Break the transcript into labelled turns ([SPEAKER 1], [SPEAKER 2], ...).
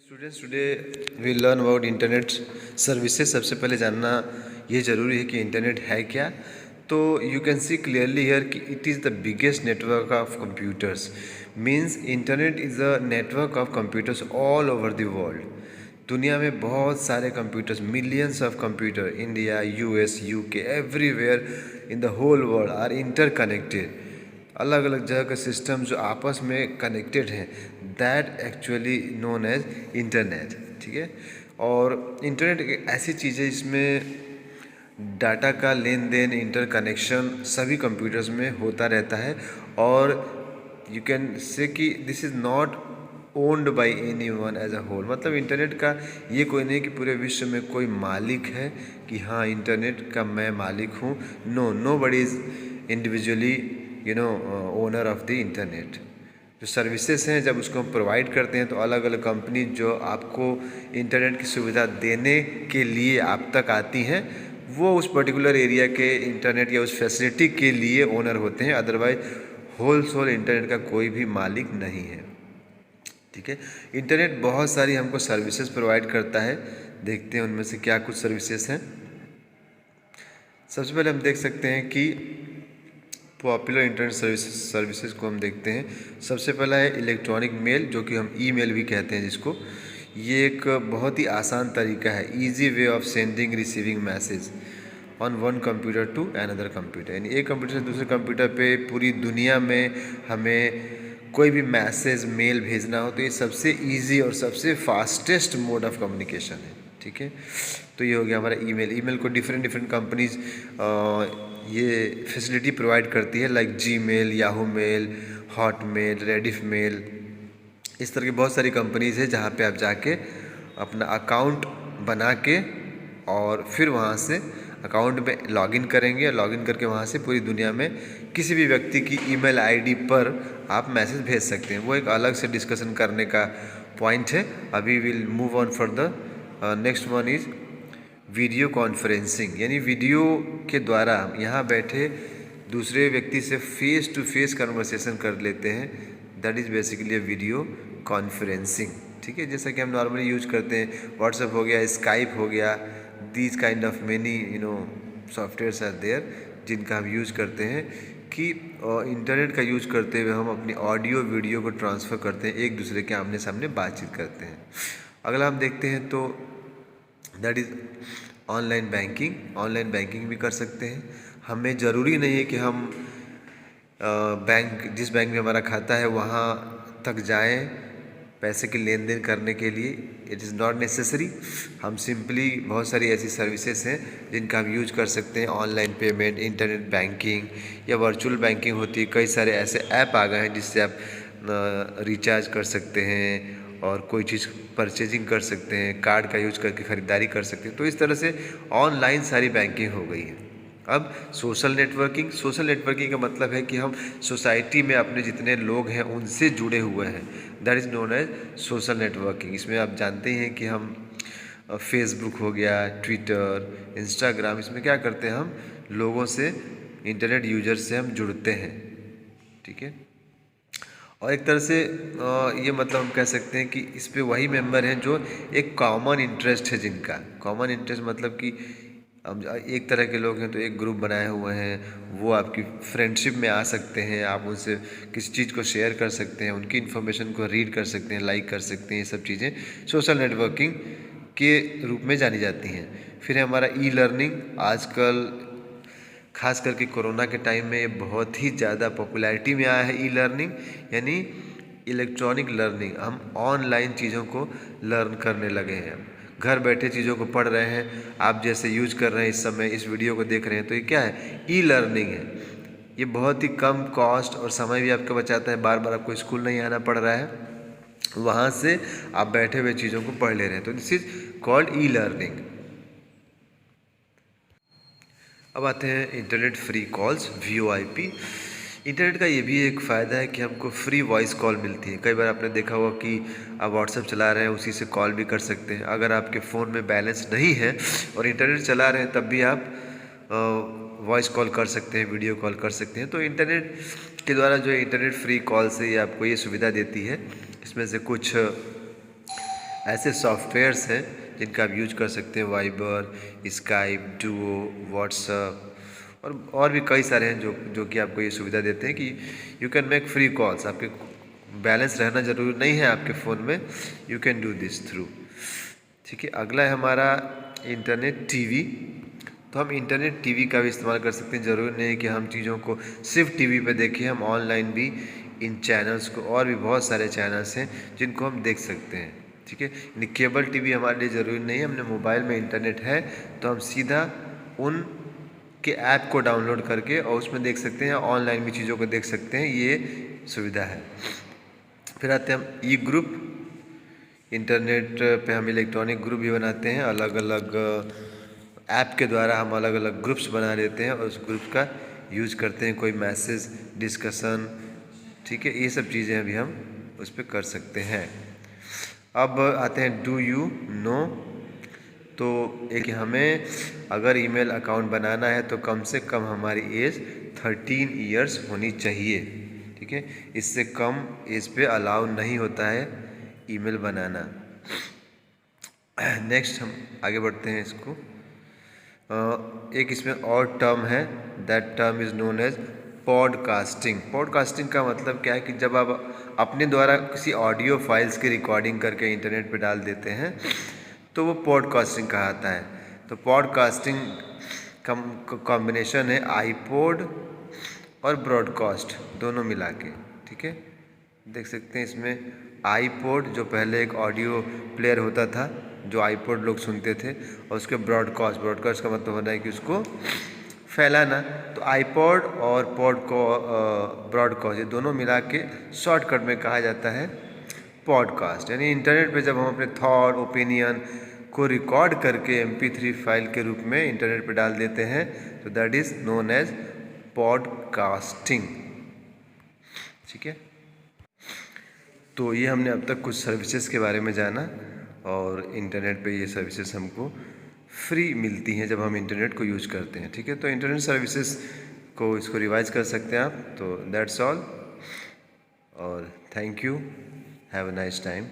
[SPEAKER 1] Students today we learn about internet services. सबसे पहले जानना ये ज़रूरी है कि इंटरनेट है क्या। तो you can see clearly here कि it is the biggest network of computers. Means internet is a network of computers all over the world. दुनिया में बहुत सारे computers, millions of computer, India, US, UK, everywhere in the whole world are interconnected. अलग अलग जगह के system जो आपस में कनेक्टेड हैं, that actually known as internet. ठीक है। और इंटरनेट एक ऐसी चीज़ है जिसमें डाटा का लेन देन, इंटरकनेक्शन सभी कंप्यूटर्स में होता रहता है। और यू कैन से कि this is not owned by any one as a whole. मतलब इंटरनेट का ये कोई नहीं कि पूरे विश्व में कोई मालिक है कि हाँ इंटरनेट का मैं मालिक हूँ। Nobody is individually owner of the internet. जो सर्विसेज हैं जब उसको हम प्रोवाइड करते हैं तो अलग अलग कंपनी जो आपको इंटरनेट की सुविधा देने के लिए आप तक आती हैं, वो उस पर्टिकुलर एरिया के इंटरनेट या उस फैसिलिटी के लिए ओनर होते हैं। अदरवाइज होल इंटरनेट का कोई भी मालिक नहीं है। ठीक है। इंटरनेट बहुत सारी हमको सर्विसेज प्रोवाइड करता है। देखते हैं उनमें से क्या कुछ सर्विसेज हैं। सबसे पहले हम देख सकते हैं कि पॉपुलर इंटरनेट सर्विसेज को हम देखते हैं। सबसे पहला है इलेक्ट्रॉनिक मेल, जो कि हम ईमेल भी कहते हैं जिसको। ये एक बहुत ही आसान तरीका है, easy way of sending receiving message on one computer to another computer. यानी एक कंप्यूटर से दूसरे कंप्यूटर पे पूरी दुनिया में हमें कोई भी मैसेज, मेल भेजना हो तो ये सबसे ईजी और सबसे फास्टेस्ट मोड ऑफ कम्युनिकेशन है। ठीक है। तो ये हो गया हमारा ईमेल। ईमेल को डिफरेंट कंपनीज ये फैसिलिटी प्रोवाइड करती है, like Gmail, Yahoo mail, Hotmail, Rediff mail. इस तरह की बहुत सारी कंपनीज है जहाँ पे आप जाके अपना अकाउंट बना के और फिर वहाँ से अकाउंट में लॉगिन करेंगे और लॉगिन करके वहाँ से पूरी दुनिया में किसी भी व्यक्ति की ईमेल आईडी पर आप मैसेज भेज सकते हैं। वो एक अलग से डिस्कशन करने का पॉइंट है। अभी will move on for the next one is video conferencing. यानी वीडियो के द्वारा हम यहाँ बैठे दूसरे व्यक्ति से फेस टू फेस कन्वर्सेशन कर लेते हैं। That is basically a video conferencing. ठीक है। जैसा कि हम नॉर्मली यूज करते हैं, व्हाट्सएप हो गया, स्काइप हो गया, these kind of many softwares are there जिनका हम यूज करते हैं कि इंटरनेट का यूज करते हुए हम अपनी ऑडियो वीडियो को ट्रांसफ़र करते हैं, एक दूसरे के आमने सामने बातचीत करते हैं। अगला हम देखते हैं तो that is online banking. Online banking भी कर सकते हैं। हमें ज़रूरी नहीं है कि हम जिस बैंक में हमारा खाता है वहाँ तक जाएं पैसे के लेन देन करने के लिए। It is not necessary. हम सिंपली बहुत सारी ऐसी सर्विसेज हैं जिनका हम यूज कर सकते हैं। ऑनलाइन पेमेंट, इंटरनेट बैंकिंग या वर्चुअल बैंकिंग होती है। कई सारे ऐसे ऐप आ गए हैं जिससे आप रिचार्ज कर सकते हैं और कोई चीज़ परचेजिंग कर सकते हैं, कार्ड का यूज करके ख़रीदारी कर सकते हैं। तो इस तरह से ऑनलाइन सारी बैंकिंग हो गई है। अब सोशल नेटवर्किंग का मतलब है कि हम सोसाइटी में अपने जितने लोग हैं उनसे जुड़े हुए हैं। That is known as social networking. इसमें आप जानते हैं कि हम फेसबुक हो गया, ट्विटर, इंस्टाग्राम, इसमें क्या करते हैं हम लोगों से, इंटरनेट यूजर से हम जुड़ते हैं। ठीक है। और एक तरह से ये मतलब हम कह सकते हैं कि इस पे वही मेंबर हैं जो एक कॉमन इंटरेस्ट है जिनका। कॉमन इंटरेस्ट मतलब कि अब एक तरह के लोग हैं तो एक ग्रुप बनाए हुए हैं, वो आपकी फ्रेंडशिप में आ सकते हैं, आप उनसे किसी चीज़ को शेयर कर सकते हैं, उनकी इन्फॉर्मेशन को रीड कर सकते हैं, लाइक कर सकते हैं। ये सब चीज़ें सोशल नेटवर्किंग के रूप में जानी जाती हैं। फिर है हमारा ई लर्निंग। आजकल खास करके कोरोना के टाइम में ये बहुत ही ज़्यादा पॉपुलैरिटी में आया है ई लर्निंग, यानी इलेक्ट्रॉनिक लर्निंग। हम ऑनलाइन चीज़ों को लर्न करने लगे हैं, घर बैठे चीज़ों को पढ़ रहे हैं। आप जैसे यूज कर रहे हैं इस समय, इस वीडियो को देख रहे हैं, तो ये क्या है, ई लर्निंग है। ये बहुत ही कम कॉस्ट और समय भी आपका बचाता है। बार बार आपको स्कूल नहीं आना पड़ रहा है, वहाँ से आप बैठे हुए चीज़ों को पढ़ ले रहे हैं। तो this is called e learning. अब आते हैं internet free calls, VoIP। Internet का ये भी एक फ़ायदा है कि हमको फ्री वॉइस कॉल मिलती है। कई बार आपने देखा होगा कि आप व्हाट्सएप चला रहे हैं, उसी से कॉल भी कर सकते हैं। अगर आपके फ़ोन में बैलेंस नहीं है और इंटरनेट चला रहे हैं तब भी आप वॉइस कॉल कर सकते हैं, वीडियो कॉल कर सकते हैं। तो इंटरनेट के द्वारा जो है इंटरनेट फ्री कॉल से ये आपको ये सुविधा देती है। इसमें से कुछ ऐसे सॉफ्टवेयर्स हैं जिनका आप यूज कर सकते हैं, वाइबर, स्काइप, डुओ, व्हाट्सअप और भी कई सारे हैं जो कि आपको ये सुविधा देते हैं कि you can make free calls. आपके बैलेंस रहना ज़रूरी नहीं है आपके फ़ोन में, you can do this through. ठीक है, अगला है हमारा इंटरनेट टीवी। तो हम इंटरनेट टीवी का भी इस्तेमाल कर सकते हैं। ज़रूरी नहीं है कि हम चीज़ों को सिर्फ टीवी पे देखें, हम ऑनलाइन भी इन चैनल्स को, और भी बहुत सारे चैनल्स हैं जिनको हम देख सकते हैं। ठीक है, यानी केबल टीवी हमारे लिए ज़रूरी नहीं है। हमने मोबाइल में इंटरनेट है तो हम सीधा उन के ऐप को डाउनलोड करके और उसमें देख सकते हैं, ऑनलाइन भी चीज़ों को देख सकते हैं, ये सुविधा है। फिर आते हैं हम ई ग्रुप। इंटरनेट पे हम इलेक्ट्रॉनिक ग्रुप भी बनाते हैं, अलग अलग ऐप के द्वारा हम अलग अलग ग्रुप्स बना लेते हैं और उस ग्रुप का यूज करते हैं, कोई मैसेज, डिस्कशन। ठीक है, ये सब चीज़ें अभी हम उस पर कर सकते हैं। अब आते हैं डू यू नो। तो एक हमें अगर ईमेल अकाउंट बनाना है तो कम से कम हमारी एज 13 ईयर्स होनी चाहिए। ठीक है, इससे कम एज पे अलाउ नहीं होता है ईमेल बनाना। नेक्स्ट हम आगे बढ़ते हैं इसको। एक इसमें और टर्म है, that term is known as podcasting. Podcasting का मतलब क्या है कि जब आप अपने द्वारा किसी ऑडियो फाइल्स की रिकॉर्डिंग करके इंटरनेट पे डाल देते हैं तो वो पॉडकास्टिंग कहलाता है। तो पॉडकास्टिंग का कॉम्बिनेशन है आईपॉड और ब्रॉडकास्ट दोनों मिला के। ठीक है, देख सकते हैं इसमें आईपॉड जो पहले एक ऑडियो प्लेयर होता था जो आईपॉड लोग सुनते थे, और उसके ब्रॉडकास्ट का मतलब होता है कि उसको फैलाना। तो आईपॉड और ब्रॉडकास्ट ये दोनों मिला के शॉर्टकट में कहा जाता है पॉडकास्ट। यानी इंटरनेट पे जब हम अपने थॉट, ओपिनियन को रिकॉर्ड करके MP3 फाइल के रूप में इंटरनेट पे डाल देते हैं तो that is known as podcasting. ठीक है, तो ये हमने अब तक कुछ सर्विसेज के बारे में जाना, और इंटरनेट पे ये सर्विसेज हमको फ्री मिलती हैं जब हम इंटरनेट को यूज करते हैं। ठीक है, तो इंटरनेट सर्विसेज को इसको रिवाइज कर सकते हैं आप। तो दैट्स ऑल, और thank you, have a nice time.